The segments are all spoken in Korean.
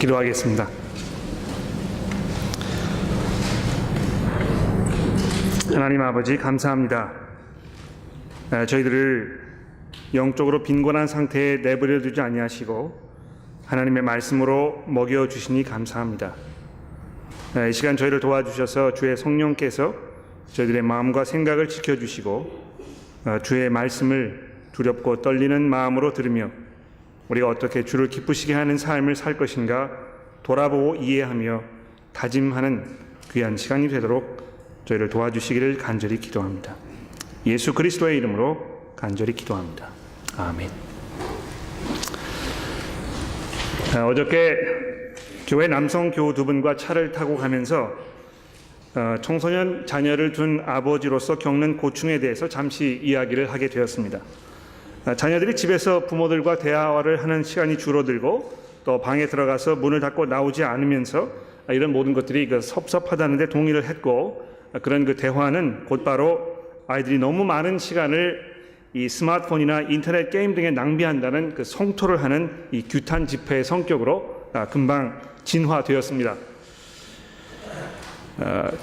기도하겠습니다. 하나님 아버지, 감사합니다. 저희들을 영적으로 빈곤한 상태에 내버려 두지 아니하시고 하나님의 말씀으로 먹여주시니 감사합니다. 이 시간 저희를 도와주셔서 주의 성령께서 저희들의 마음과 생각을 지켜주시고 주의 말씀을 두렵고 떨리는 마음으로 들으며 우리가 어떻게 주를 기쁘시게 하는 삶을 살 것인가 돌아보고 이해하며 다짐하는 귀한 시간이 되도록 저희를 도와주시기를 간절히 기도합니다. 예수 그리스도의 이름으로 간절히 기도합니다. 아멘. 어저께 교회 남성 교우 두 분과 차를 타고 가면서 청소년 자녀를 둔 아버지로서 겪는 고충에 대해서 잠시 이야기를 하게 되었습니다. 자녀들이 집에서 부모들과 대화를 하는 시간이 줄어들고 또 방에 들어가서 문을 닫고 나오지 않으면서 이런 모든 것들이 섭섭하다는데 동의를 했고, 그런 그 대화는 곧바로 아이들이 너무 많은 시간을 이 스마트폰이나 인터넷 게임 등에 낭비한다는 그 성토를 하는 이 규탄 집회의 성격으로 금방 진화되었습니다.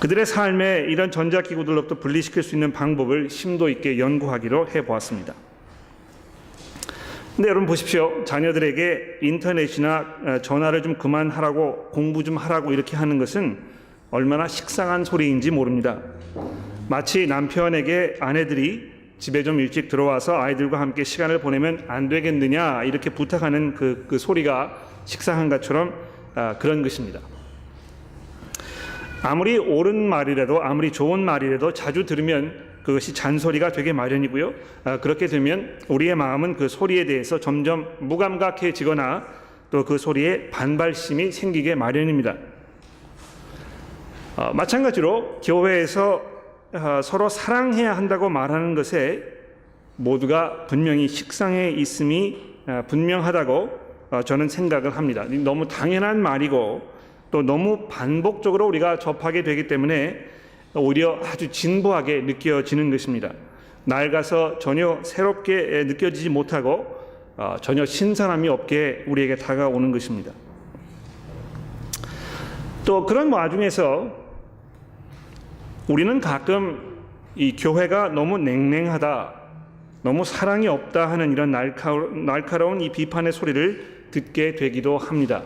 그들의 삶에 이런 전자기구들로부터 분리시킬 수 있는 방법을 심도 있게 연구하기로 해보았습니다. 근데 여러분 보십시오. 자녀들에게 인터넷이나 전화를 좀 그만하라고, 공부 좀 하라고 이렇게 하는 것은 얼마나 식상한 소리인지 모릅니다. 마치 남편에게 아내들이 집에 좀 일찍 들어와서 아이들과 함께 시간을 보내면 안 되겠느냐 이렇게 부탁하는 그 소리가 식상한 것처럼 그런 것입니다. 아무리 옳은 말이라도, 아무리 좋은 말이라도 자주 들으면 그것이 잔소리가 되게 마련이고요. 그렇게 되면 우리의 마음은 그 소리에 대해서 점점 무감각해지거나 또 그 소리에 반발심이 생기게 마련입니다. 마찬가지로 교회에서 서로 사랑해야 한다고 말하는 것에 모두가 분명히 식상해 있음이 분명하다고 저는 생각을 합니다. 너무 당연한 말이고 또 너무 반복적으로 우리가 접하게 되기 때문에 오히려 아주 진부하게 느껴지는 것입니다. 낡아서 전혀 새롭게 느껴지지 못하고 전혀 신선함이 없게 우리에게 다가오는 것입니다. 또 그런 와중에서 우리는 가끔 이 교회가 너무 냉랭하다, 너무 사랑이 없다 하는 이런 날카로운 이 비판의 소리를 듣게 되기도 합니다.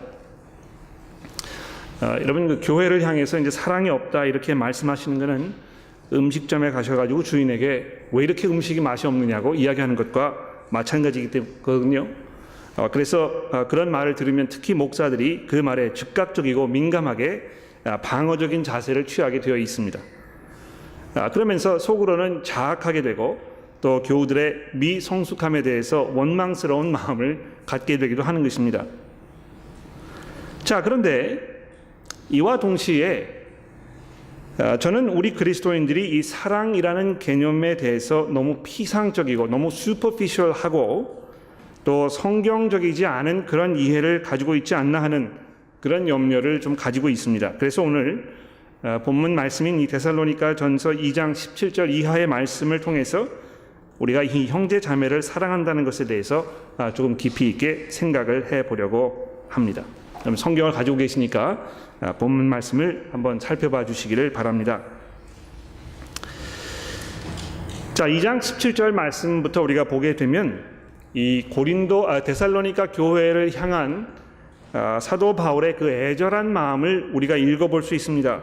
여러분, 그 교회를 향해서 이제 사랑이 없다 이렇게 말씀하시는 것은 음식점에 가셔가지고 주인에게 왜 이렇게 음식이 맛이 없느냐고 이야기하는 것과 마찬가지거든요. 그래서 그런 말을 들으면 특히 목사들이 그 말에 즉각적이고 민감하게 방어적인 자세를 취하게 되어 있습니다. 그러면서 속으로는 자학하게 되고 또 교우들의 미성숙함에 대해서 원망스러운 마음을 갖게 되기도 하는 것입니다. 자, 그런데 이와 동시에 저는 우리 그리스도인들이 이 사랑이라는 개념에 대해서 너무 피상적이고 너무 슈퍼피셜하고 또 성경적이지 않은 그런 이해를 가지고 있지 않나 하는 그런 염려를 좀 가지고 있습니다. 그래서 오늘 본문 말씀인 이 데살로니가 전서 2장 17절 이하의 말씀을 통해서 우리가 이 형제 자매를 사랑한다는 것에 대해서 조금 깊이 있게 생각을 해보려고 합니다. 그럼 성경을 가지고 계시니까 본문 말씀을 한번 살펴봐 주시기를 바랍니다. 자, 2장 17절 말씀부터 우리가 보게 되면 이 데살로니가 교회를 향한 사도 바울의 그 애절한 마음을 우리가 읽어볼 수 있습니다.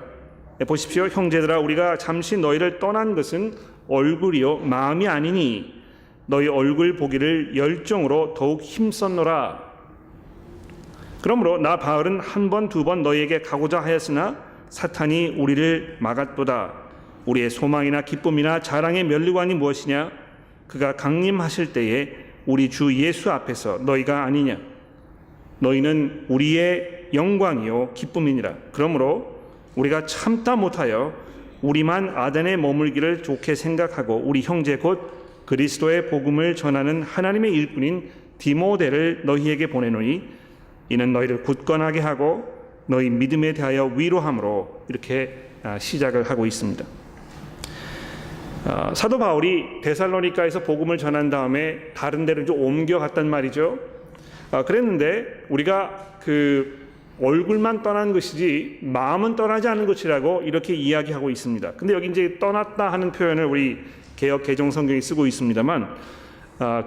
보십시오. 형제들아, 우리가 잠시 너희를 떠난 것은 얼굴이요 마음이 아니니 너희 얼굴 보기를 열정으로 더욱 힘썼노라. 그러므로 나 바울은 한 번, 두 번 너희에게 가고자 하였으나 사탄이 우리를 막았도다. 우리의 소망이나 기쁨이나 자랑의 면류관이 무엇이냐? 그가 강림하실 때에 우리 주 예수 앞에서 너희가 아니냐? 너희는 우리의 영광이요 기쁨이니라. 그러므로 우리가 참다 못하여 우리만 아덴에 머물기를 좋게 생각하고 우리 형제 곧 그리스도의 복음을 전하는 하나님의 일꾼인 디모데를 너희에게 보내노니 이는 너희를 굳건하게 하고 너희 믿음에 대하여 위로함으로 이렇게 시작을 하고 있습니다. 사도 바울이 데살로니가에서 복음을 전한 다음에 다른 데로 좀 옮겨갔단 말이죠. 그랬는데 우리가 얼굴만 떠난 것이지 마음은 떠나지 않은 것이라고 이렇게 이야기하고 있습니다. 근데 여기 이제 떠났다 하는 표현을 우리 개역 개정 성경이 쓰고 있습니다만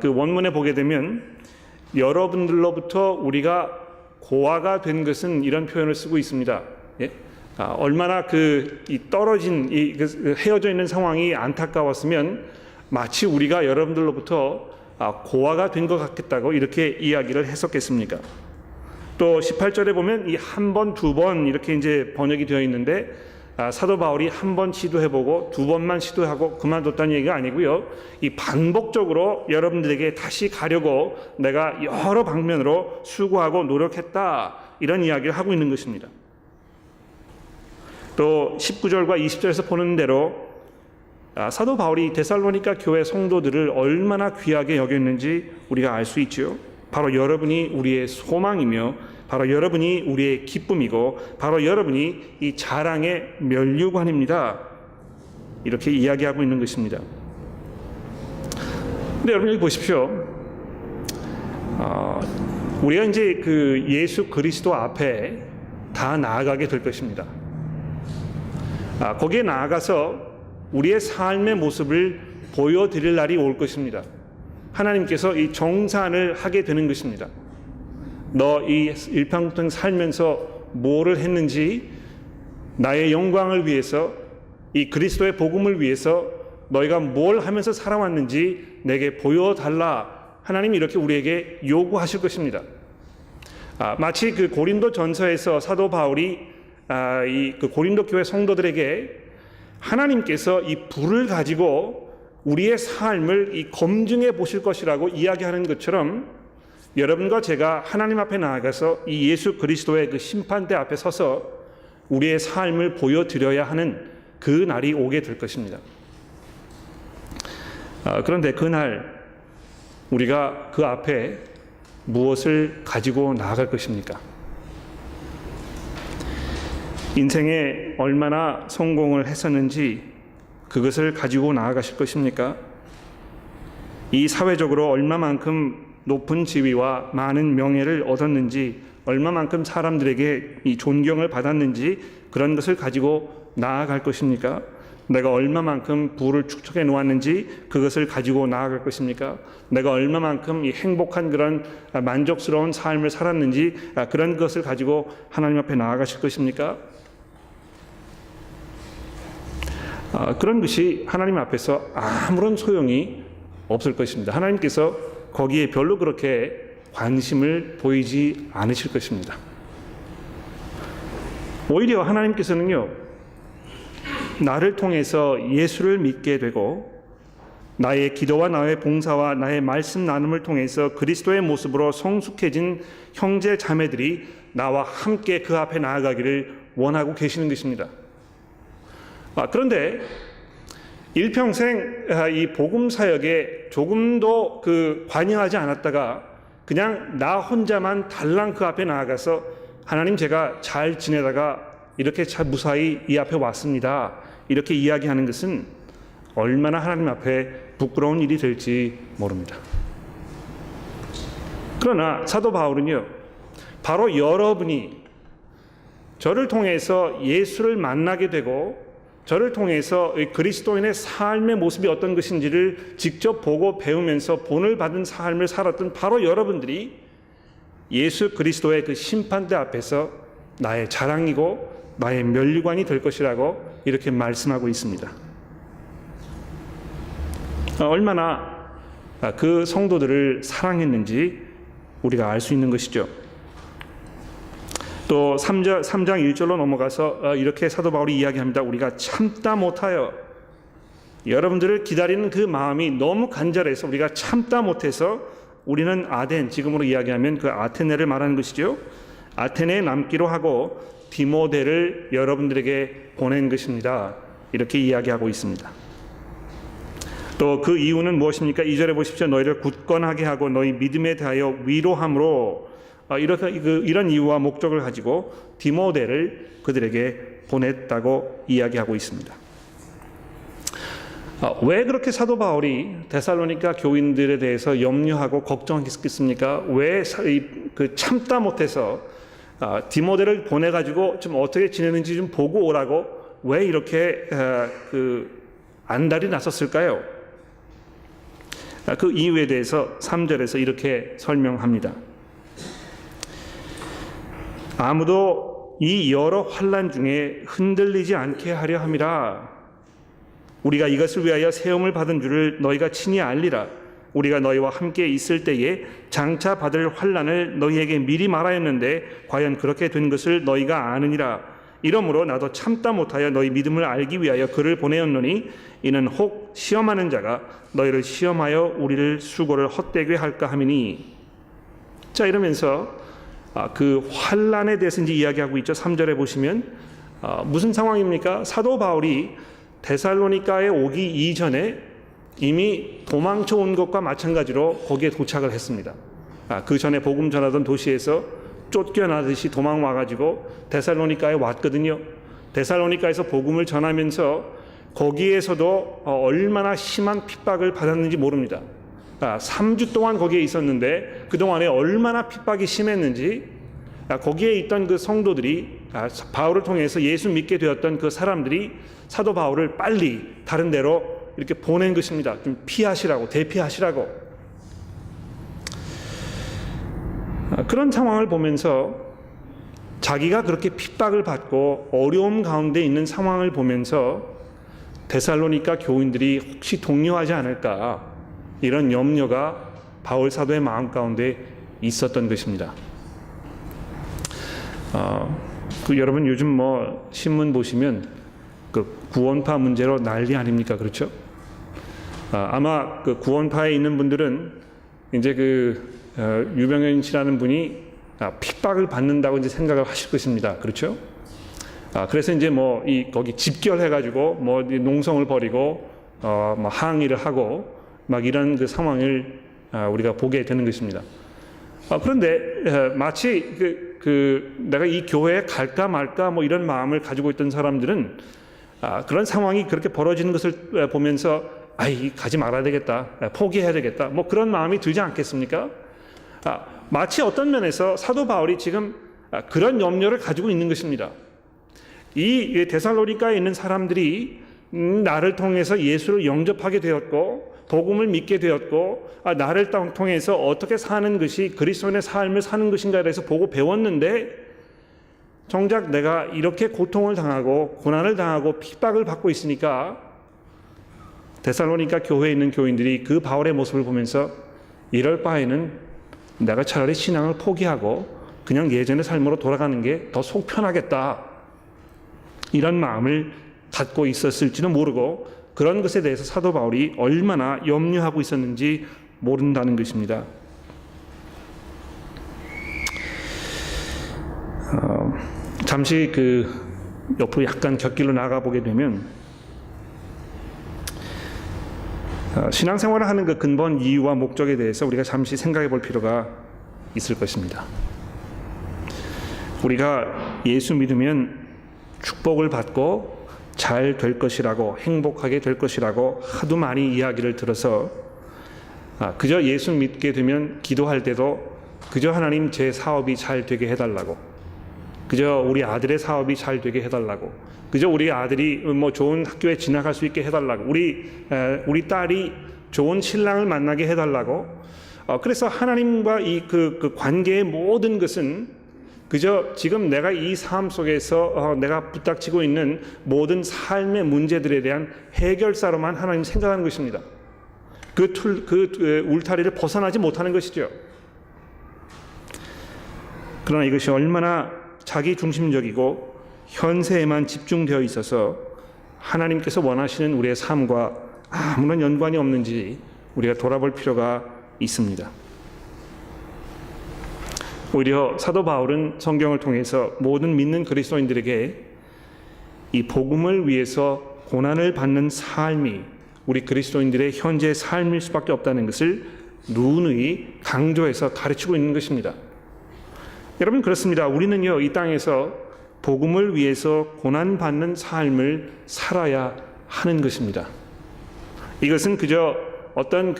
그 원문에 보게 되면 여러분들로부터 우리가 고아가 된 것은 이런 표현을 쓰고 있습니다. 예? 얼마나 이 떨어진 그 헤어져 있는 상황이 안타까웠으면 마치 우리가 여러분들로부터 고아가 된 것 같겠다고 이렇게 이야기를 했었겠습니까? 또 18절에 보면 이 한 번, 두 번 이렇게 이제 번역이 되어 있는데 사도 바울이 한 번 시도해보고 두 번만 시도하고 그만뒀다는 얘기가 아니고요. 이 반복적으로 여러분들에게 다시 가려고 내가 여러 방면으로 수고하고 노력했다 이런 이야기를 하고 있는 것입니다. 또 19절과 20절에서 보는 대로 사도 바울이 데살로니가 교회 성도들을 얼마나 귀하게 여겼는지 우리가 알 수 있죠. 바로 여러분이 우리의 소망이며 바로 여러분이 우리의 기쁨이고 바로 여러분이 이 자랑의 면류관입니다. 이렇게 이야기하고 있는 것입니다. 근데 여러분 여기 보십시오. 우리가 이제 그 예수 그리스도 앞에 다 나아가게 될 것입니다. 거기에 나아가서 우리의 삶의 모습을 보여드릴 날이 올 것입니다. 하나님께서 이 정산을 하게 되는 것입니다. 너 이 일평생 살면서 뭐를 했는지 나의 영광을 위해서 이 그리스도의 복음을 위해서 너희가 뭘 하면서 살아왔는지 내게 보여달라. 하나님이 이렇게 우리에게 요구하실 것입니다. 마치 그 고린도 전서에서 사도 바울이 그 고린도 교회 성도들에게 하나님께서 이 불을 가지고 우리의 삶을 이 검증해 보실 것이라고 이야기하는 것처럼 여러분과 제가 하나님 앞에 나아가서 이 예수 그리스도의 그 심판대 앞에 서서 우리의 삶을 보여드려야 하는 그 날이 오게 될 것입니다. 그런데 그날 우리가 그 앞에 무엇을 가지고 나아갈 것입니까? 인생에 얼마나 성공을 했었는지 그것을 가지고 나아가실 것입니까? 이 사회적으로 얼마만큼 높은 지위와 많은 명예를 얻었는지 얼마만큼 사람들에게 이 존경을 받았는지 그런 것을 가지고 나아갈 것입니까? 내가 얼마만큼 부를 축적해 놓았는지 그것을 가지고 나아갈 것입니까? 내가 얼마만큼 이 행복한 그런 만족스러운 삶을 살았는지 그런 것을 가지고 하나님 앞에 나아가실 것입니까? 그런 것이 하나님 앞에서 아무런 소용이 없을 것입니다. 하나님께서 거기에 별로 그렇게 관심을 보이지 않으실 것입니다. 오히려 하나님께서는요, 나를 통해서 예수를 믿게 되고 나의 기도와 나의 봉사와 나의 말씀 나눔을 통해서 그리스도의 모습으로 성숙해진 형제 자매들이 나와 함께 그 앞에 나아가기를 원하고 계시는 것입니다. 그런데 일평생 이 복음 사역에 조금도 관여하지 않았다가 그냥 나 혼자만 달랑 그 앞에 나아가서 하나님 제가 잘 지내다가 이렇게 무사히 이 앞에 왔습니다. 이렇게 이야기하는 것은 얼마나 하나님 앞에 부끄러운 일이 될지 모릅니다. 그러나 사도 바울은요, 바로 여러분이 저를 통해서 예수를 만나게 되고 저를 통해서 그리스도인의 삶의 모습이 어떤 것인지를 직접 보고 배우면서 본을 받은 삶을 살았던 바로 여러분들이 예수 그리스도의 그 심판대 앞에서 나의 자랑이고 나의 면류관이 될 것이라고 이렇게 말씀하고 있습니다. 얼마나 그 성도들을 사랑했는지 우리가 알 수 있는 것이죠. 또 3장 1절로 넘어가서 이렇게 사도 바울이 이야기합니다. 우리가 참다 못하여 여러분들을 기다리는 그 마음이 너무 간절해서 우리가 참다 못해서 우리는 아덴, 지금으로 이야기하면 그 아테네를 말하는 것이죠. 아테네에 남기로 하고 디모데를 여러분들에게 보낸 것입니다. 이렇게 이야기하고 있습니다. 또 그 이유는 무엇입니까? 2절에 보십시오. 너희를 굳건하게 하고 너희 믿음에 대하여 위로함으로 이런 이유와 목적을 가지고 디모데를 그들에게 보냈다고 이야기하고 있습니다. 왜 그렇게 사도 바울이 데살로니가 교인들에 대해서 염려하고 걱정했겠습니까? 왜 참다 못해서 디모데를 보내가지고 좀 어떻게 지내는지 좀 보고 오라고 왜 이렇게 안달이 났었을까요? 그 이유에 대해서 3절에서 이렇게 설명합니다. 아무도 이 여러 환난 중에 흔들리지 않게 하려 함이라. 우리가 이것을 위하여 세움을 받은 줄을 너희가 친히 알리라. 우리가 너희와 함께 있을 때에 장차 받을 환난을 너희에게 미리 말하였는데 과연 그렇게 된 것을 너희가 아느니라. 이러므로 나도 참다 못하여 너희 믿음을 알기 위하여 그를 보내었노니 이는 혹 시험하는 자가 너희를 시험하여 우리를 수고를 헛되게 할까 함이니. 자, 이러면서 그 환난에 대해서 이제 이야기하고 있죠. 3절에 보시면 무슨 상황입니까? 사도 바울이 데살로니가에 오기 이전에 이미 도망쳐 온 것과 마찬가지로 거기에 도착을 했습니다. 그 전에 복음 전하던 도시에서 쫓겨나듯이 도망 와가지고 데살로니가에 왔거든요. 데살로니가에서 복음을 전하면서 거기에서도 얼마나 심한 핍박을 받았는지 모릅니다. 3주 동안 거기에 있었는데 그동안에 얼마나 핍박이 심했는지, 거기에 있던 그 성도들이, 바울을 통해서 예수 믿게 되었던 그 사람들이 사도 바울을 빨리 다른 데로 이렇게 보낸 것입니다. 좀 피하시라고, 대피하시라고. 그런 상황을 보면서 자기가 그렇게 핍박을 받고 어려움 가운데 있는 상황을 보면서 데살로니가 교인들이 혹시 동요하지 않을까, 이런 염려가 바울 사도의 마음 가운데 있었던 것입니다. 여러분 요즘 뭐 신문 보시면 그 구원파 문제로 난리 아닙니까? 그렇죠? 아마 그 구원파에 있는 분들은 이제 유병현 씨라는 분이 핍박을 받는다고 이제 생각을 하실 것입니다. 그렇죠? 그래서 이제 거기 집결해가지고 농성을 벌이고 항의를 하고 막 이런 그 상황을 우리가 보게 되는 것입니다. 그런데 마치 내가 이 교회에 갈까 말까 이런 마음을 가지고 있던 사람들은 그런 상황이 그렇게 벌어지는 것을 보면서 가지 말아야 되겠다, 포기해야 되겠다, 그런 마음이 들지 않겠습니까? 마치 어떤 면에서 사도 바울이 지금 그런 염려를 가지고 있는 것입니다. 이 데살로니가에 있는 사람들이 나를 통해서 예수를 영접하게 되었고 복음을 믿게 되었고 나를 통해서 어떻게 사는 것이 그리스도인의 삶을 사는 것인가에 대해서 보고 배웠는데, 정작 내가 이렇게 고통을 당하고 고난을 당하고 핍박을 받고 있으니까 데살로니가 교회에 있는 교인들이 그 바울의 모습을 보면서 이럴 바에는 내가 차라리 신앙을 포기하고 그냥 예전의 삶으로 돌아가는 게 더 속 편하겠다, 이런 마음을 갖고 있었을지도 모르고 그런 것에 대해서 사도 바울이 얼마나 염려하고 있었는지 모른다는 것입니다. 잠시 옆으로 약간 곁길로 나가보게 되면 신앙생활을 하는 그 근본 이유와 목적에 대해서 우리가 잠시 생각해 볼 필요가 있을 것입니다. 우리가 예수 믿으면 축복을 받고 잘 될 것이라고, 행복하게 될 것이라고 하도 많이 이야기를 들어서 그저 예수 믿게 되면 기도할 때도 그저 하나님 제 사업이 잘 되게 해달라고, 그저 우리 아들의 사업이 잘 되게 해달라고, 그저 우리 아들이 좋은 학교에 진학할 수 있게 해달라고, 우리 딸이 좋은 신랑을 만나게 해달라고. 그래서 하나님과 그 관계의 모든 것은 그저 지금 내가 이 삶 속에서 내가 부닥치고 있는 모든 삶의 문제들에 대한 해결사로만 하나님 생각하는 것입니다. 그 울타리를 벗어나지 못하는 것이죠. 그러나 이것이 얼마나 자기 중심적이고 현세에만 집중되어 있어서 하나님께서 원하시는 우리의 삶과 아무런 연관이 없는지 우리가 돌아볼 필요가 있습니다. 오히려 사도 바울은 성경을 통해서 모든 믿는 그리스도인들에게 이 복음을 위해서 고난을 받는 삶이 우리 그리스도인들의 현재의 삶일 수밖에 없다는 것을 누누이 강조해서 가르치고 있는 것입니다. 여러분, 그렇습니다. 우리는요, 이 땅에서 복음을 위해서 고난받는 삶을 살아야 하는 것입니다. 이것은 그저 어떤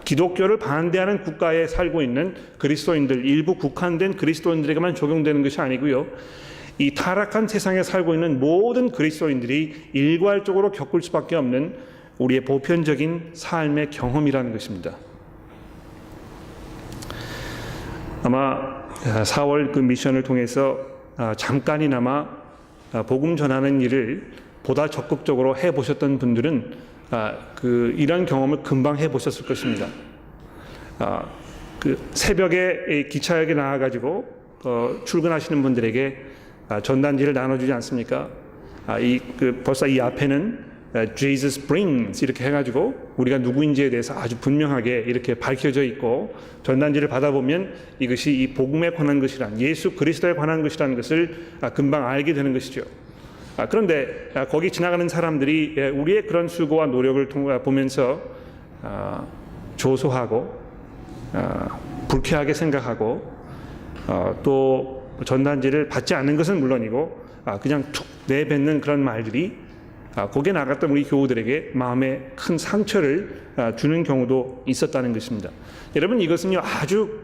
기독교를 반대하는 국가에 살고 있는 그리스도인들, 일부 국한된 그리스도인들에게만 적용되는 것이 아니고요. 이 타락한 세상에 살고 있는 모든 그리스도인들이 일괄적으로 겪을 수밖에 없는 우리의 보편적인 삶의 경험이라는 것입니다. 아마 4월 그 미션을 통해서 잠깐이나마 복음 전하는 일을 보다 적극적으로 해보셨던 분들은 이런 경험을 금방 해보셨을 것입니다. 그 새벽에 기차역에 나와가지고 출근하시는 분들에게 전단지를 나눠주지 않습니까? 벌써 이 앞에는 Jesus brings 이렇게 해가지고 우리가 누구인지에 대해서 아주 분명하게 이렇게 밝혀져 있고, 전단지를 받아보면 이것이 이 복음에 관한 것이란, 예수 그리스도에 관한 것이라는 것을 금방 알게 되는 것이죠. 그런데 거기 지나가는 사람들이 우리의 그런 수고와 노력을 보면서 조소하고 불쾌하게 생각하고 또 전단지를 받지 않는 것은 물론이고 그냥 툭 내뱉는 그런 말들이 거기에 나갔던 우리 교우들에게 마음에 큰 상처를 주는 경우도 있었다는 것입니다. 여러분, 이것은요 아주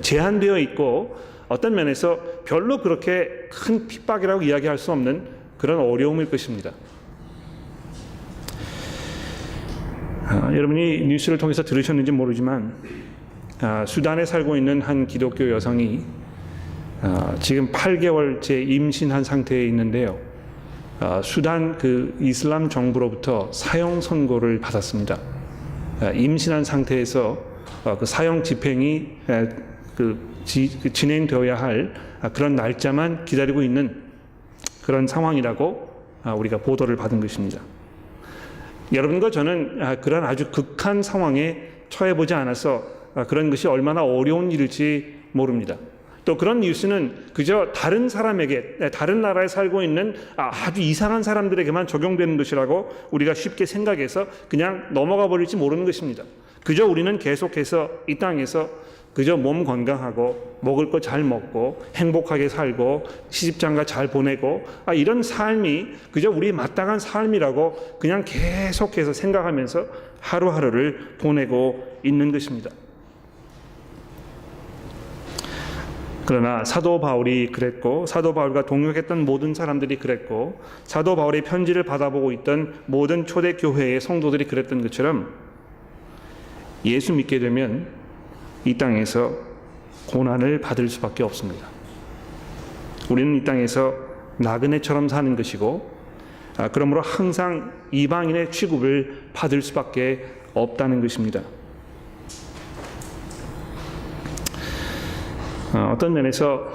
제한되어 있고 어떤 면에서 별로 그렇게 큰 핍박이라고 이야기할 수 없는 그런 어려움일 것입니다. 여러분이 뉴스를 통해서 들으셨는지 모르지만 수단에 살고 있는 한 기독교 여성이 지금 8개월째 임신한 상태에 있는데요. 수단 그 이슬람 정부로부터 사형 선고를 받았습니다. 임신한 상태에서 그 사형 집행이 진행되어야 할 그런 날짜만 기다리고 있는 그런 상황이라고 우리가 보도를 받은 것입니다. 여러분과 저는 그런 아주 극한 상황에 처해보지 않아서 그런 것이 얼마나 어려운 일일지 모릅니다. 또 그런 뉴스는 그저 다른 사람에게, 다른 나라에 살고 있는 아주 이상한 사람들에게만 적용되는 것이라고 우리가 쉽게 생각해서 그냥 넘어가 버릴지 모르는 것입니다. 그저 우리는 계속해서 이 땅에서 그저 몸 건강하고 먹을 거 잘 먹고 행복하게 살고 시집장가 잘 보내고 이런 삶이 그저 우리의 마땅한 삶이라고 그냥 계속해서 생각하면서 하루하루를 보내고 있는 것입니다. 그러나 사도 바울이 그랬고, 사도 바울과 동역했던 모든 사람들이 그랬고, 사도 바울의 편지를 받아보고 있던 모든 초대교회의 성도들이 그랬던 것처럼 예수 믿게 되면 이 땅에서 고난을 받을 수밖에 없습니다. 우리는 이 땅에서 나그네처럼 사는 것이고, 그러므로 항상 이방인의 취급을 받을 수밖에 없다는 것입니다. 어떤 면에서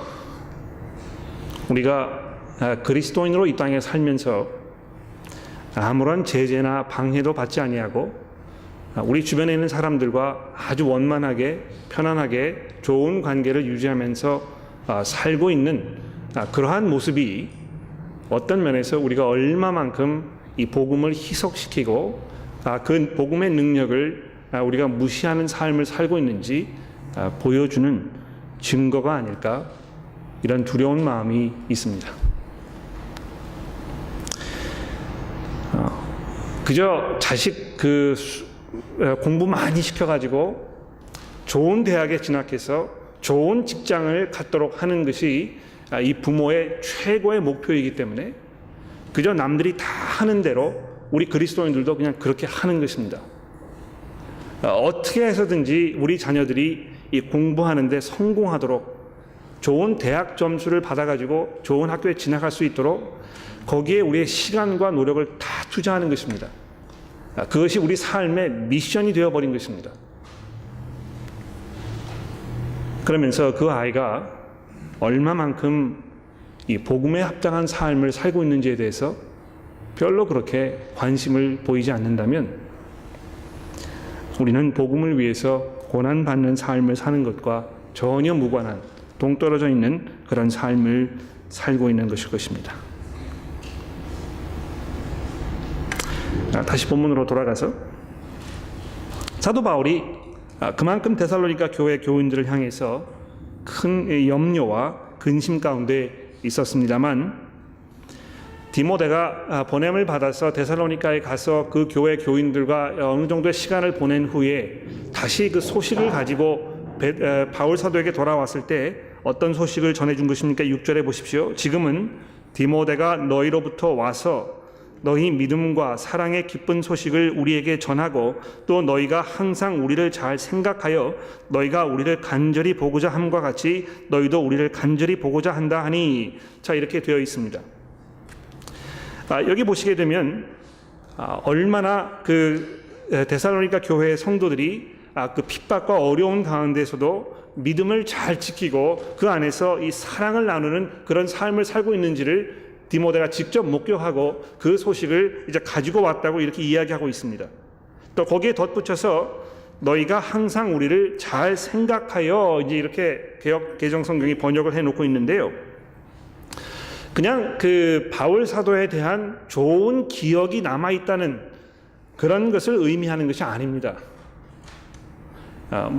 우리가 그리스도인으로 이 땅에 살면서 아무런 제재나 방해도 받지 아니하고 우리 주변에 있는 사람들과 아주 원만하게 편안하게 좋은 관계를 유지하면서 살고 있는 그러한 모습이 어떤 면에서 우리가 얼마만큼 이 복음을 희석시키고 그 복음의 능력을 우리가 무시하는 삶을 살고 있는지 보여주는 증거가 아닐까, 이런 두려운 마음이 있습니다. 그저 자식 공부 많이 시켜가지고 좋은 대학에 진학해서 좋은 직장을 갖도록 하는 것이 이 부모의 최고의 목표이기 때문에 그저 남들이 다 하는 대로 우리 그리스도인들도 그냥 그렇게 하는 것입니다. 어떻게 해서든지 우리 자녀들이 이 공부하는데 성공하도록 좋은 대학 점수를 받아가지고 좋은 학교에 진학할 수 있도록 거기에 우리의 시간과 노력을 다 투자하는 것입니다. 그것이 우리 삶의 미션이 되어버린 것입니다. 그러면서 그 아이가 얼마만큼 이 복음에 합당한 삶을 살고 있는지에 대해서 별로 그렇게 관심을 보이지 않는다면 우리는 복음을 위해서 고난받는 삶을 사는 것과 전혀 무관한 동떨어져 있는 그런 삶을 살고 있는 것일 것입니다. 다시 본문으로 돌아가서 사도 바울이 그만큼 데살로니가 교회 교인들을 향해서 큰 염려와 근심 가운데 있었습니다만 디모데가 보냄을 받아서 데살로니가에 가서 그 교회 교인들과 어느 정도의 시간을 보낸 후에 다시 그 소식을 가지고 바울 사도에게 돌아왔을 때 어떤 소식을 전해준 것입니까? 6절에 보십시오. 지금은 디모데가 너희로부터 와서 너희 믿음과 사랑의 기쁜 소식을 우리에게 전하고 또 너희가 항상 우리를 잘 생각하여 너희가 우리를 간절히 보고자 함과 같이 너희도 우리를 간절히 보고자 한다 하니, 자, 이렇게 되어 있습니다. 여기 보시게 되면 얼마나 그 데살로니가 교회의 성도들이 그 핍박과 어려운 가운데서도 믿음을 잘 지키고 그 안에서 이 사랑을 나누는 그런 삶을 살고 있는지를 디모데가 직접 목격하고 그 소식을 이제 가지고 왔다고 이렇게 이야기하고 있습니다. 또 거기에 덧붙여서 너희가 항상 우리를 잘 생각하여, 이제 이렇게 개정 성경이 번역을 해놓고 있는데요. 그냥 그 바울 사도에 대한 좋은 기억이 남아 있다는 그런 것을 의미하는 것이 아닙니다.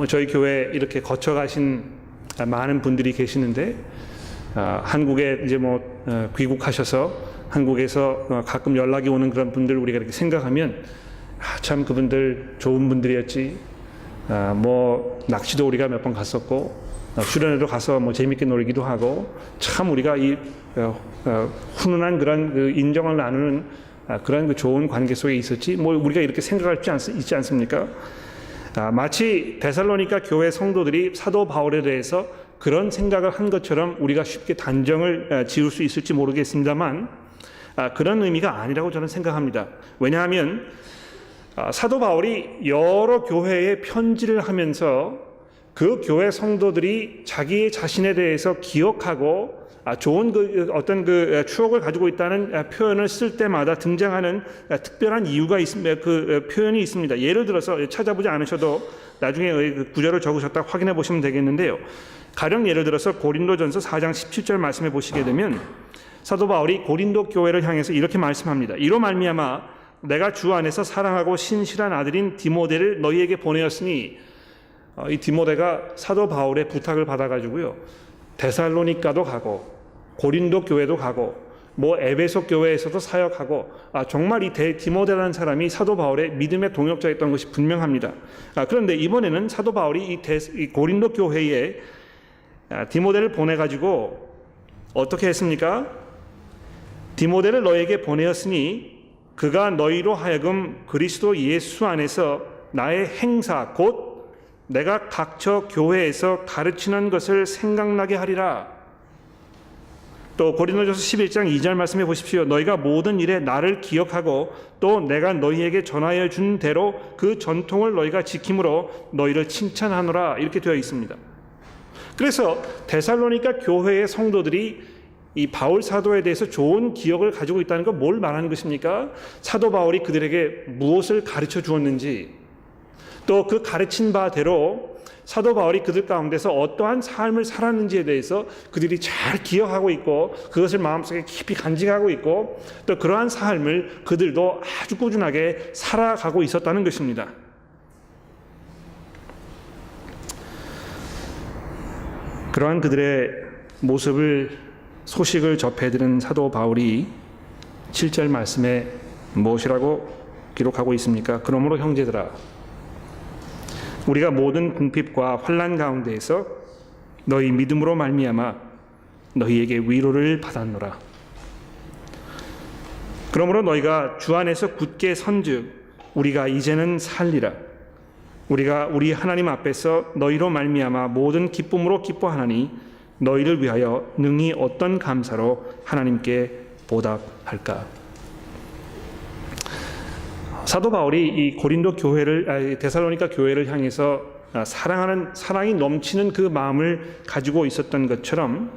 저희 교회 이렇게 거쳐가신 많은 분들이 계시는데, 한국에 이제 귀국하셔서 한국에서 가끔 연락이 오는 그런 분들 우리가 이렇게 생각하면 참 그분들 좋은 분들이었지. 낚시도 우리가 몇 번 갔었고 수련회도 가서 재밌게 놀기도 하고 참 우리가 이 훈훈한 그런 그 인정을 나누는 그런 그 좋은 관계 속에 있었지. 우리가 이렇게 생각할 수 있지 않습니까? 마치 데살로니가 교회 성도들이 사도 바울에 대해서 그런 생각을 한 것처럼 우리가 쉽게 단정을 지을 수 있을지 모르겠습니다만 그런 의미가 아니라고 저는 생각합니다. 왜냐하면 사도 바울이 여러 교회에 편지를 하면서 그 교회 성도들이 자기 자신에 대해서 기억하고 좋은 어떤 추억을 가지고 있다는 표현을 쓸 때마다 등장하는 특별한 이유가 있습니다. 그 표현이 있습니다. 예를 들어서 찾아보지 않으셔도 나중에 그 구절을 적으셨다 확인해 보시면 되겠는데요. 가령 예를 들어서 고린도전서 4장 17절 말씀해 보시게 되면 사도 바울이 고린도 교회를 향해서 이렇게 말씀합니다. 이로 말미암아 내가 주 안에서 사랑하고 신실한 아들인 디모데를 너희에게 보내었으니, 이 디모데가 사도 바울의 부탁을 받아가지고요, 데살로니가도 가고 고린도 교회도 가고 에베소 교회에서도 사역하고 정말 이 디모데라는 사람이 사도 바울의 믿음의 동역자였던 것이 분명합니다. 그런데 이번에는 사도 바울이 이 고린도 교회에 디모데를 보내가지고 어떻게 했습니까? 디모데를 너에게 보내었으니 그가 너희로 하여금 그리스도 예수 안에서 나의 행사 곧 내가 각처 교회에서 가르치는 것을 생각나게 하리라. 또 고린도전서 11장 2절 말씀해 보십시오. 너희가 모든 일에 나를 기억하고 또 내가 너희에게 전하여 준 대로 그 전통을 너희가 지킴으로 너희를 칭찬하노라. 이렇게 되어 있습니다. 그래서 데살로니가 교회의 성도들이 이 바울 사도에 대해서 좋은 기억을 가지고 있다는 건 뭘 말하는 것입니까? 사도 바울이 그들에게 무엇을 가르쳐 주었는지, 또 그 가르친 바대로 사도 바울이 그들 가운데서 어떠한 삶을 살았는지에 대해서 그들이 잘 기억하고 있고 그것을 마음속에 깊이 간직하고 있고 또 그러한 삶을 그들도 아주 꾸준하게 살아가고 있었다는 것입니다. 그러한 그들의 모습을 소식을 접해드린 사도 바울이 7절 말씀에 무엇이라고 기록하고 있습니까? 그러므로 형제들아, 우리가 모든 궁핍과 환난 가운데에서 너희 믿음으로 말미암아 너희에게 위로를 받았노라. 그러므로 너희가 주 안에서 굳게 선즉 우리가 이제는 살리라. 우리가 우리 하나님 앞에서 너희로 말미암아 모든 기쁨으로 기뻐하나니 너희를 위하여 능히 어떤 감사로 하나님께 보답할까. 사도 바울이 이 고린도 교회를 데살로니가 교회를 향해서 사랑이 넘치는 그 마음을 가지고 있었던 것처럼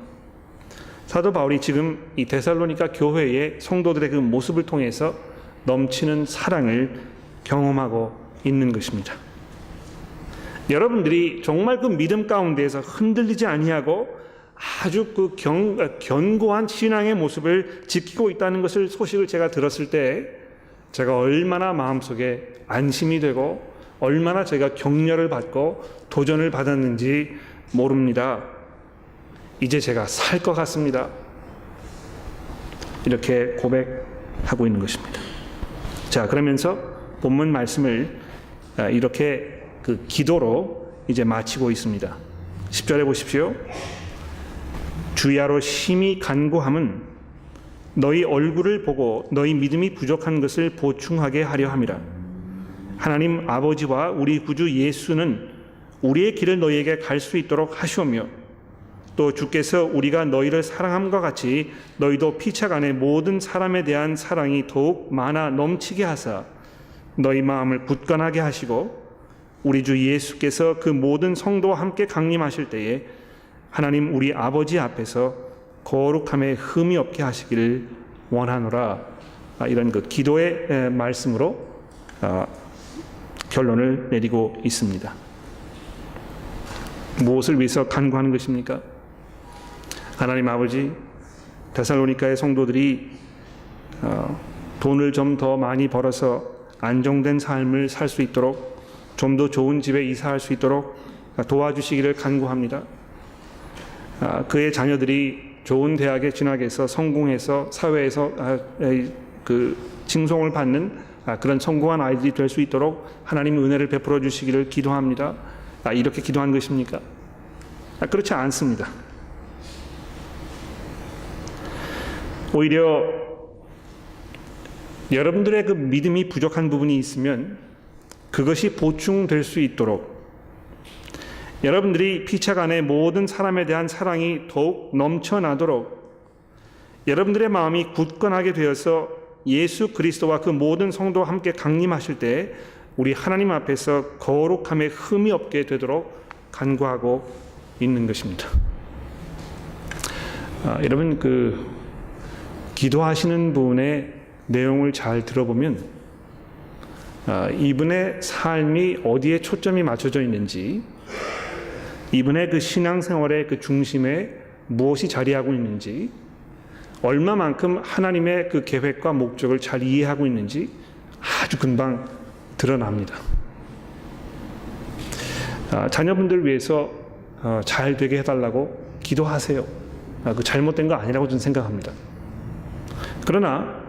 사도 바울이 지금 이 데살로니가 교회의 성도들의 그 모습을 통해서 넘치는 사랑을 경험하고 있는 것입니다. 여러분들이 정말 그 믿음 가운데에서 흔들리지 아니하고 아주 그 견고한 신앙의 모습을 지키고 있다는 것을 소식을 제가 들었을 때 제가 얼마나 마음속에 안심이 되고 얼마나 제가 격려를 받고 도전을 받았는지 모릅니다. 이제 제가 살 것 같습니다. 이렇게 고백하고 있는 것입니다. 자, 그러면서 본문 말씀을 이렇게 그 기도로 이제 마치고 있습니다. 10절에 보십시오. 주야로 심히 간구함은 너희 얼굴을 보고 너희 믿음이 부족한 것을 보충하게 하려 함이라. 하나님 아버지와 우리 구주 예수는 우리의 길을 너희에게 갈 수 있도록 하시오며 또 주께서 우리가 너희를 사랑함과 같이 너희도 피차간에 모든 사람에 대한 사랑이 더욱 많아 넘치게 하사 너희 마음을 굳건하게 하시고 우리 주 예수께서 그 모든 성도와 함께 강림하실 때에 하나님 우리 아버지 앞에서 거룩함에 흠이 없게 하시기를 원하노라. 이런 그 기도의 말씀으로 결론을 내리고 있습니다. 무엇을 위해서 간구하는 것입니까? 하나님 아버지, 데살로니가의 성도들이 돈을 좀 더 많이 벌어서 안정된 삶을 살 수 있도록, 좀 더 좋은 집에 이사할 수 있도록 도와주시기를 간구합니다. 그의 자녀들이 좋은 대학에 진학해서 성공해서 사회에서 그 칭송을 받는 그런 성공한 아이들이 될 수 있도록 하나님 은혜를 베풀어 주시기를 기도합니다. 이렇게 기도한 것입니까? 그렇지 않습니다. 오히려 여러분들의 그 믿음이 부족한 부분이 있으면 그것이 보충될 수 있도록 여러분들이 피차간의 모든 사람에 대한 사랑이 더욱 넘쳐나도록 여러분들의 마음이 굳건하게 되어서 예수 그리스도와 그 모든 성도와 함께 강림하실 때 우리 하나님 앞에서 거룩함에 흠이 없게 되도록 간구하고 있는 것입니다. 여러분 그 기도하시는 분의 내용을 잘 들어보면 이분의 삶이 어디에 초점이 맞춰져 있는지, 이분의 그 신앙생활의 그 중심에 무엇이 자리하고 있는지, 얼마만큼 하나님의 그 계획과 목적을 잘 이해하고 있는지 아주 금방 드러납니다. 자녀분들 위해서 잘 되게 해달라고 기도하세요. 그 잘못된 거 아니라고 저는 생각합니다. 그러나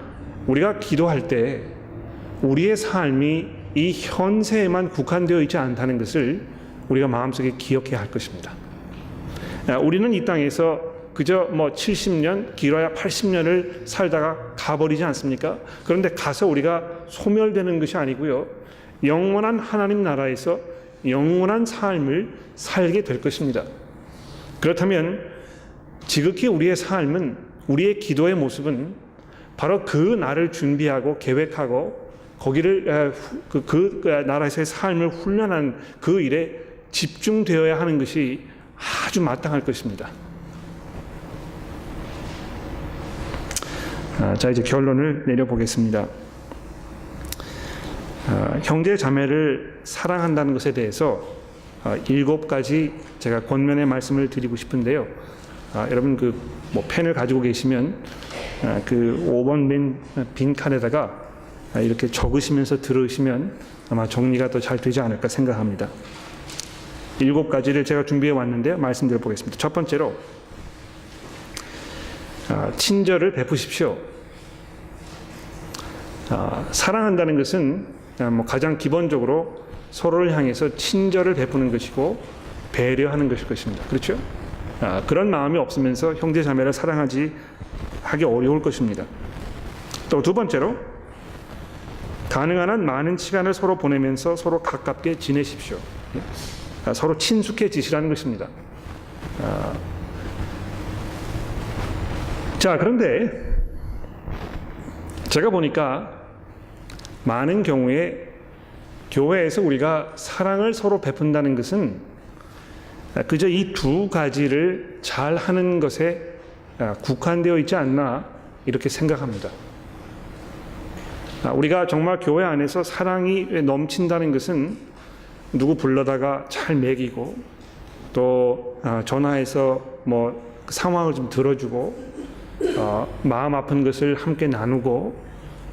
우리가 기도할 때 우리의 삶이 이 현세에만 국한되어 있지 않다는 것을 우리가 마음속에 기억해야 할 것입니다. 우리는 이 땅에서 그저 70년, 길어야 80년을 살다가 가버리지 않습니까? 그런데 가서 우리가 소멸되는 것이 아니고요, 영원한 하나님 나라에서 영원한 삶을 살게 될 것입니다. 그렇다면 지극히 우리의 삶은, 우리의 기도의 모습은 바로 그 날을 준비하고 계획하고 거기를 그 나라에서의 삶을 훈련하는 그 일에 집중되어야 하는 것이 아주 마땅할 것입니다. 자, 이제 결론을 내려보겠습니다. 형제 자매를 사랑한다는 것에 대해서 7가지 제가 권면의 말씀을 드리고 싶은데요. 여러분 펜을 가지고 계시면 그 5번 빈 칸에다가 이렇게 적으시면서 들으시면 아마 정리가 더 잘 되지 않을까 생각합니다. 7가지를 제가 준비해 왔는데요. 말씀드려 보겠습니다. 첫 번째로 친절을 베푸십시오. 사랑한다는 것은 가장 기본적으로 서로를 향해서 친절을 베푸는 것이고 배려하는 것일 것입니다. 그렇죠? 그런 마음이 없으면서 형제 자매를 사랑하기 어려울 것입니다. 또 두 번째로 가능한 한 많은 시간을 서로 보내면서 서로 가깝게 지내십시오. 서로 친숙해지시라는 것입니다. 자, 그런데 제가 보니까 많은 경우에 교회에서 우리가 사랑을 서로 베푼다는 것은 그저 이 2가지를 잘 하는 것에 국한되어 있지 않나 이렇게 생각합니다. 우리가 정말 교회 안에서 사랑이 넘친다는 것은 누구 불러다가 잘 먹이고 또 전화해서 상황을 좀 들어주고 마음 아픈 것을 함께 나누고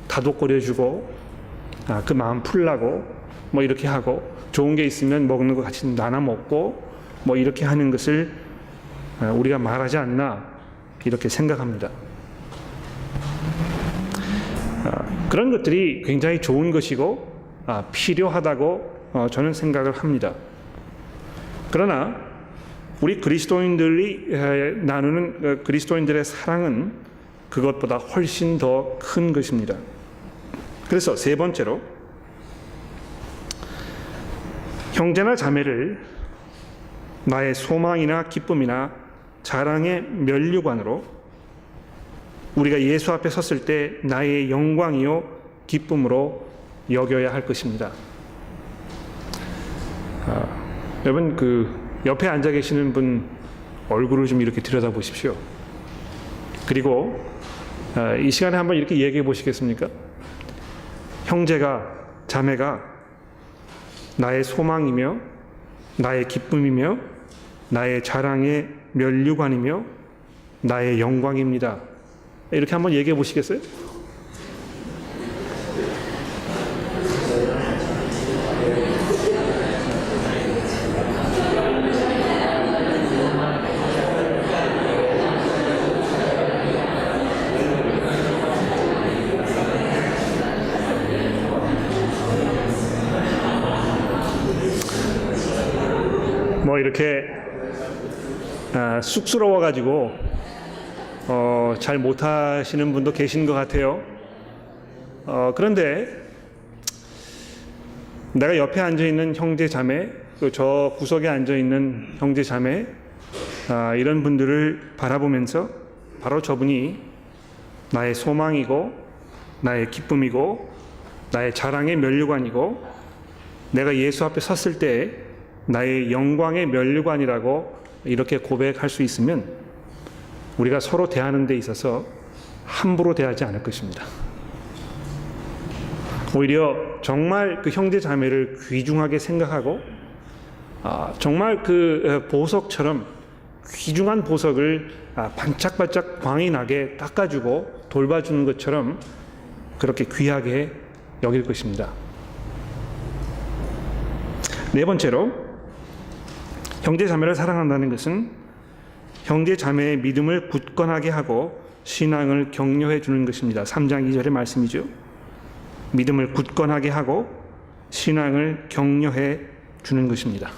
다독거려주고 그 마음 풀라고 이렇게 하고 좋은 게 있으면 먹는 거 같이 나눠 먹고 이렇게 하는 것을 우리가 말하지 않나 이렇게 생각합니다. 그런 것들이 굉장히 좋은 것이고 필요하다고 저는 생각을 합니다. 그러나 우리 그리스도인들이 나누는 그리스도인들의 사랑은 그것보다 훨씬 더 큰 것입니다. 그래서 세 번째로, 형제나 자매를 나의 소망이나 기쁨이나 자랑의 면류관으로, 우리가 예수 앞에 섰을 때 나의 영광이요 기쁨으로 여겨야 할 것입니다. 여러분, 옆에 앉아 계시는 분 얼굴을 좀 이렇게 들여다보십시오. 그리고 이 시간에 한번 이렇게 얘기해 보시겠습니까? 형제가, 자매가 나의 소망이며 나의 기쁨이며 나의 자랑의 면류관이며 나의 영광입니다. 이렇게 한번 얘기해 보시겠어요? 뭐 이렇게 쑥스러워가지고 잘 못하시는 분도 계신 것 같아요. 그런데 내가 옆에 앉아있는 형제 자매, 또 저 구석에 앉아있는 형제 자매, 이런 분들을 바라보면서 바로 저분이 나의 소망이고 나의 기쁨이고 나의 자랑의 면류관이고 내가 예수 앞에 섰을 때 나의 영광의 면류관이라고 이렇게 고백할 수 있으면 우리가 서로 대하는 데 있어서 함부로 대하지 않을 것입니다. 오히려 정말 그 형제 자매를 귀중하게 생각하고 정말 그 보석처럼 귀중한 보석을 반짝반짝 광이 나게 닦아주고 돌봐주는 것처럼 그렇게 귀하게 여길 것입니다. 네 번째로, 형제 자매를 사랑한다는 것은 형제 자매의 믿음을 굳건하게 하고 신앙을 격려해 주는 것입니다. 3장 2절의 말씀이죠. 믿음을 굳건하게 하고 신앙을 격려해 주는 것입니다.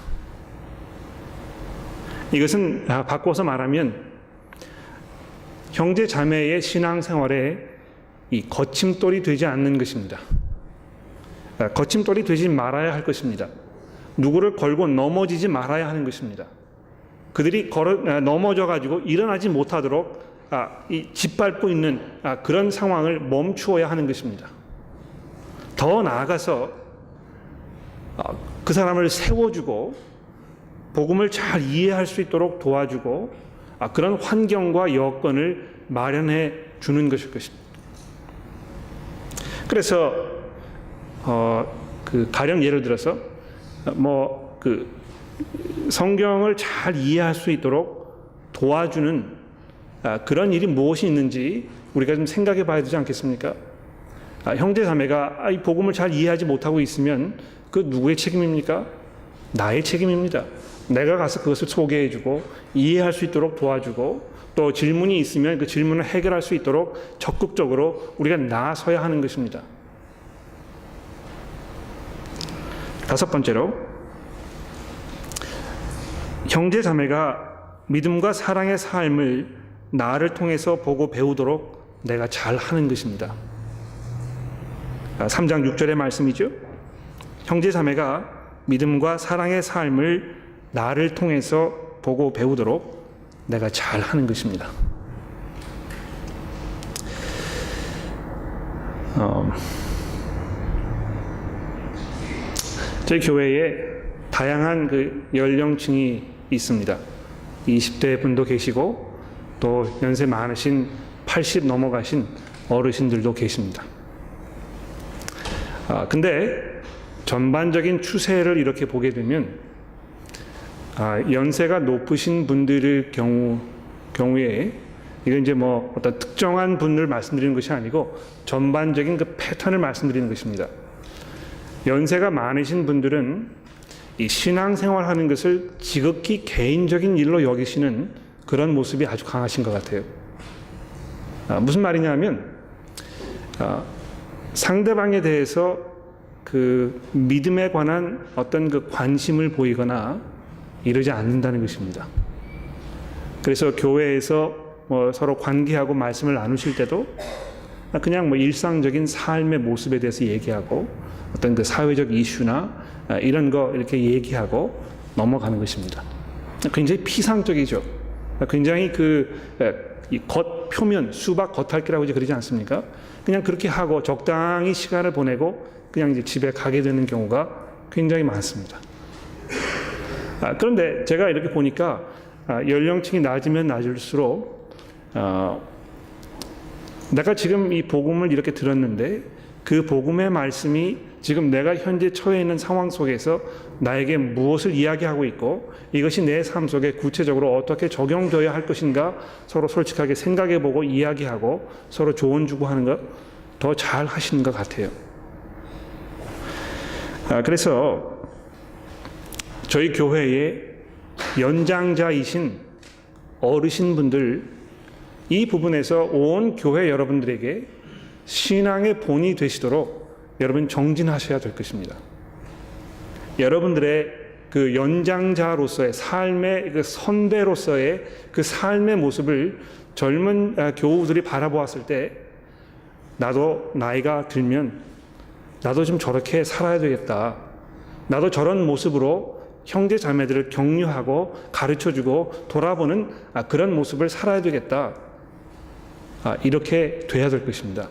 이것은 바꿔서 말하면 형제 자매의 신앙생활에 이 거침돌이 되지 않는 것입니다. 거침돌이 되지 말아야 할 것입니다. 누구를 걸고 넘어지지 말아야 하는 것입니다. 그들이 넘어져 가지고 일어나지 못하도록 짓밟고 있는 그런 상황을 멈추어야 하는 것입니다. 더 나아가서 그 사람을 세워주고 복음을 잘 이해할 수 있도록 도와주고 그런 환경과 여건을 마련해 주는 것일 것입니다. 그래서 가령 예를 들어서 성경을 잘 이해할 수 있도록 도와주는 그런 일이 무엇이 있는지 우리가 좀 생각해 봐야 되지 않겠습니까? 형제 자매가 이 복음을 잘 이해하지 못하고 있으면 그 누구의 책임입니까? 나의 책임입니다. 내가 가서 그것을 소개해 주고 이해할 수 있도록 도와주고 또 질문이 있으면 그 질문을 해결할 수 있도록 적극적으로 우리가 나서야 하는 것입니다. 다섯 번째로, 형제 자매가 믿음과 사랑의 삶을 나를 통해서 보고 배우도록 내가 잘 하는 것입니다. 3장 6절의 말씀이죠. 형제 자매가 믿음과 사랑의 삶을 나를 통해서 보고 배우도록 내가 잘 하는 것입니다. 저희 교회에 다양한 연령층이 있습니다. 20대 분도 계시고 또 연세 많으신 80 넘어가신 어르신들도 계십니다. 근데 전반적인 추세를 이렇게 보게 되면 연세가 높으신 분들의 경우에 이건 이제 어떤 특정한 분을 말씀드리는 것이 아니고 전반적인 그 패턴을 말씀드리는 것입니다. 연세가 많으신 분들은 이 신앙생활하는 것을 지극히 개인적인 일로 여기시는 그런 모습이 아주 강하신 것 같아요. 무슨 말이냐 하면 상대방에 대해서 그 믿음에 관한 어떤 그 관심을 보이거나 이러지 않는다는 것입니다. 그래서 교회에서 서로 관계하고 말씀을 나누실 때도 그냥 일상적인 삶의 모습에 대해서 얘기하고 어떤 그 사회적 이슈나 이런 거 이렇게 얘기하고 넘어가는 것입니다. 굉장히 피상적이죠. 굉장히 이 겉 표면 수박 겉핥기라고 이제 그러지 않습니까? 그냥 그렇게 하고 적당히 시간을 보내고 그냥 이제 집에 가게 되는 경우가 굉장히 많습니다. 그런데 제가 이렇게 보니까 연령층이 낮으면 낮을수록 내가 지금 이 복음을 이렇게 들었는데 그 복음의 말씀이 지금 내가 현재 처해 있는 상황 속에서 나에게 무엇을 이야기하고 있고 이것이 내 삶 속에 구체적으로 어떻게 적용되어야 할 것인가 서로 솔직하게 생각해보고 이야기하고 서로 조언 주고 하는 것 더 잘 하시는 것 같아요. 그래서 저희 교회의 연장자이신 어르신분들 이 부분에서 온 교회 여러분들에게 신앙의 본이 되시도록 여러분 정진하셔야 될 것입니다. 여러분들의 그 연장자로서의 삶의 그 선배로서의 그 삶의 모습을 젊은 교우들이 바라보았을 때 나도 나이가 들면 나도 좀 저렇게 살아야 되겠다. 나도 저런 모습으로 형제 자매들을 격려하고 가르쳐주고 돌아보는 그런 모습을 살아야 되겠다. 이렇게 돼야 될 것입니다.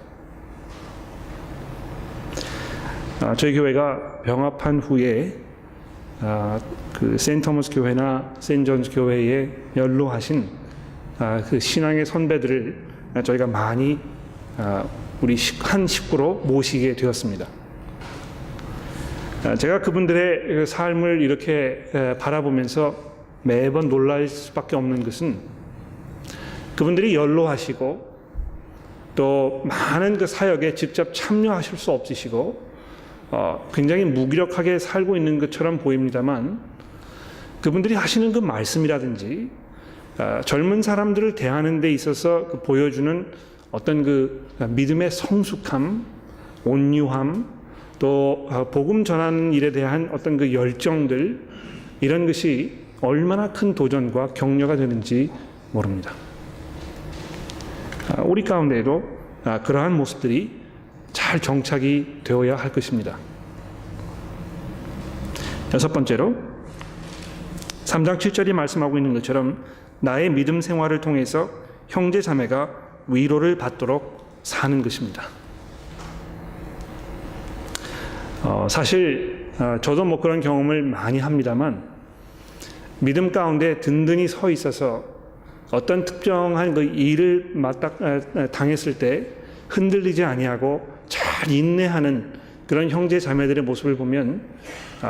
저희 교회가 병합한 후에 그 세인트 토마스 교회나 세인트 존스 교회에 연로하신 그 신앙의 선배들을 저희가 많이 우리 한 식구로 모시게 되었습니다. 제가 그분들의 삶을 이렇게 바라보면서 매번 놀랄 수밖에 없는 것은 그분들이 연로하시고 또 많은 그 사역에 직접 참여하실 수 없으시고 굉장히 무기력하게 살고 있는 것처럼 보입니다만 그분들이 하시는 그 말씀이라든지 젊은 사람들을 대하는 데 있어서 그 보여주는 어떤 그 믿음의 성숙함, 온유함, 또 복음 전하는 일에 대한 어떤 그 열정들 이런 것이 얼마나 큰 도전과 격려가 되는지 모릅니다. 우리 가운데에도 그러한 모습들이 잘 정착이 되어야 할 것입니다. 여섯 번째로 3장 7절이 말씀하고 있는 것처럼 나의 믿음 생활을 통해서 형제 자매가 위로를 받도록 사는 것입니다. 사실 저도 그런 경험을 많이 합니다만 믿음 가운데 든든히 서 있어서 어떤 특정한 그 일을 당했을 때 흔들리지 아니하고 잘 인내하는 그런 형제 자매들의 모습을 보면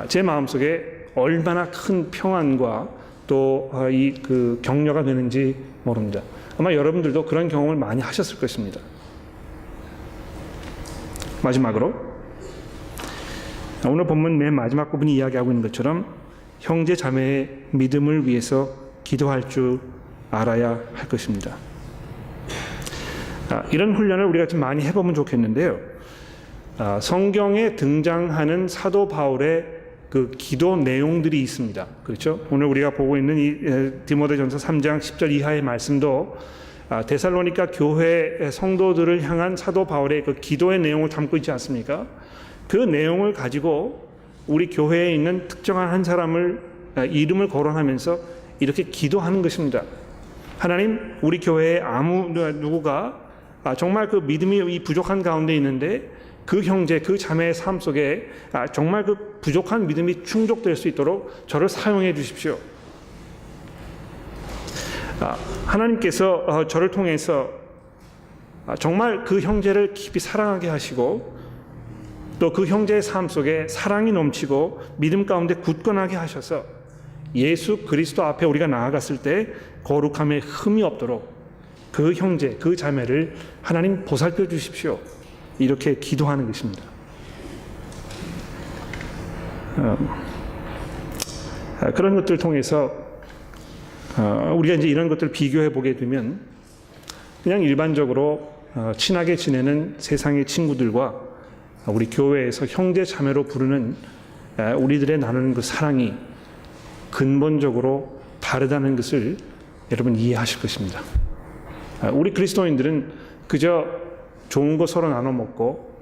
제 마음속에 얼마나 큰 평안과 또 그 격려가 되는지 모릅니다. 아마 여러분들도 그런 경험을 많이 하셨을 것입니다. 마지막으로 오늘 본문 맨 마지막 부분이 이야기하고 있는 것처럼 형제 자매의 믿음을 위해서 기도할 줄 알아야 할 것입니다. 이런 훈련을 우리가 좀 많이 해보면 좋겠는데요. 성경에 등장하는 사도 바울의 그 기도 내용들이 있습니다. 그렇죠? 오늘 우리가 보고 있는 이 디모데전서 3장 10절 이하의 말씀도 데살로니가 교회 성도들을 향한 사도 바울의 그 기도의 내용을 담고 있지 않습니까? 그 내용을 가지고 우리 교회에 있는 특정한 한 사람을 이름을 거론하면서 이렇게 기도하는 것입니다. 하나님, 우리 교회에 아무 누구가 정말 그 믿음이 부족한 가운데 있는데 그 형제, 그 자매의 삶 속에 정말 그 부족한 믿음이 충족될 수 있도록 저를 사용해 주십시오. 하나님께서 저를 통해서 정말 그 형제를 깊이 사랑하게 하시고 또 그 형제의 삶 속에 사랑이 넘치고 믿음 가운데 굳건하게 하셔서 예수 그리스도 앞에 우리가 나아갔을 때 거룩함에 흠이 없도록 그 형제, 그 자매를 하나님 보살펴 주십시오. 이렇게 기도하는 것입니다. 그런 것들을 통해서 우리가 이제 이런 것들을 비교해 보게 되면 그냥 일반적으로 친하게 지내는 세상의 친구들과 우리 교회에서 형제 자매로 부르는 우리들의 나누는 그 사랑이 근본적으로 다르다는 것을 여러분 이해하실 것입니다. 우리 그리스도인들은 그저 좋은 거 서로 나눠 먹고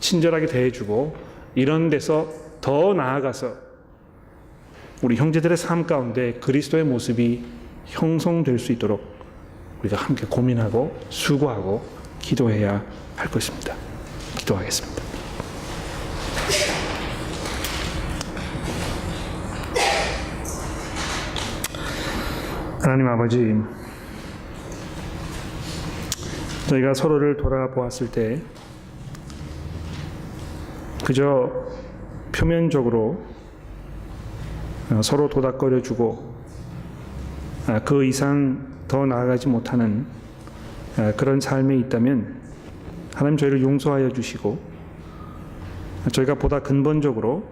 친절하게 대해주고 이런 데서 더 나아가서 우리 형제들의 삶 가운데 그리스도의 모습이 형성될 수 있도록 우리가 함께 고민하고 수고하고 기도해야 할 것입니다. 기도하겠습니다. 하나님 아버지, 저희가 서로를 돌아보았을 때 그저 표면적으로 서로 도닥거려주고 그 이상 더 나아가지 못하는 그런 삶에 있다면 하나님 저희를 용서하여 주시고 저희가 보다 근본적으로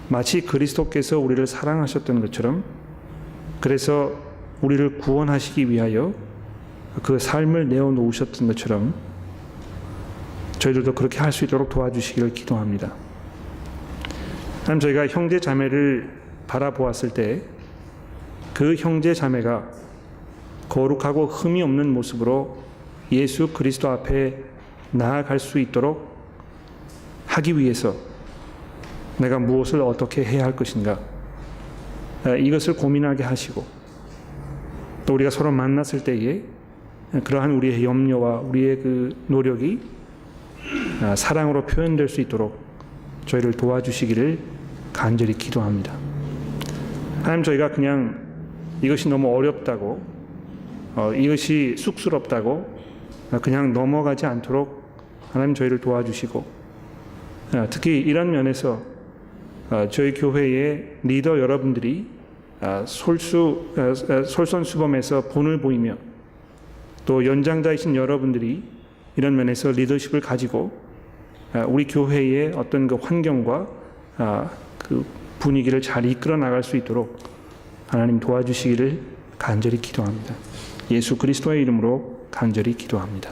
마치 그리스도께서 우리를 사랑하셨던 것처럼 그래서 우리를 구원하시기 위하여 그 삶을 내어놓으셨던 것처럼 저희들도 그렇게 할 수 있도록 도와주시기를 기도합니다. 하나님 저희가 형제 자매를 바라보았을 때 그 형제 자매가 거룩하고 흠이 없는 모습으로 예수 그리스도 앞에 나아갈 수 있도록 하기 위해서 내가 무엇을 어떻게 해야 할 것인가 이것을 고민하게 하시고 또 우리가 서로 만났을 때에 그러한 우리의 염려와 우리의 그 노력이 사랑으로 표현될 수 있도록 저희를 도와주시기를 간절히 기도합니다. 하나님 저희가 그냥 이것이 너무 어렵다고 이것이 쑥스럽다고 그냥 넘어가지 않도록 하나님 저희를 도와주시고 특히 이런 면에서 저희 교회의 리더 여러분들이 솔선수범해서 본을 보이며 또 연장자이신 여러분들이 이런 면에서 리더십을 가지고 우리 교회의 어떤 그 환경과 그 분위기를 잘 이끌어 나갈 수 있도록 하나님 도와주시기를 간절히 기도합니다. 예수 그리스도의 이름으로 간절히 기도합니다.